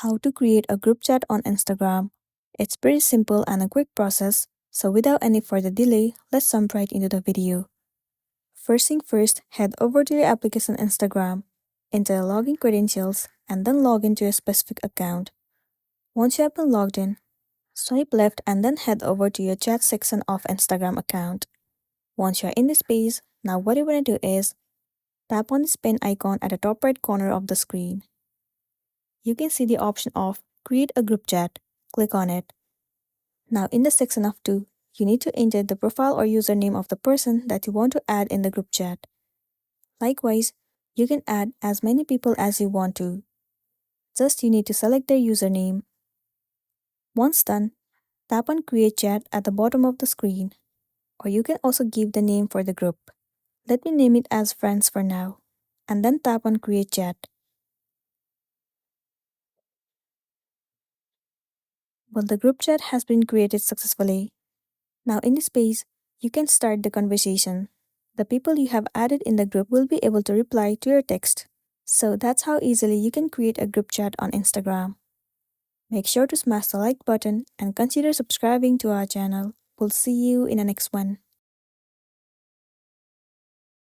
How to create a group chat on Instagram. It's pretty simple and a quick process, so without any further delay, let's jump right into the video. First thing first, head over to your application Instagram, enter the login credentials, and then log into a specific account. Once you have been logged in, swipe left and then head over to your chat section of Instagram account. Once you're in this page, now what you want to do is tap on this pen icon at the top right corner of the screen. You can see the option of Create a Group Chat. Click on it. Now in the section of To, you need to enter the profile or username of the person that you want to add in the group chat. Likewise, you can add as many people as you want to. Just you need to select their username. Once done, tap on Create Chat at the bottom of the screen, or you can also give the name for the group. Let me name it as Friends for now, and then tap on Create Chat. Well, the group chat has been created successfully. Now in this page, you can start the conversation. The people you have added in the group will be able to reply to your text. So that's how easily you can create a group chat on Instagram. Make sure to smash the like button and consider subscribing to our channel. We'll see you in the next one.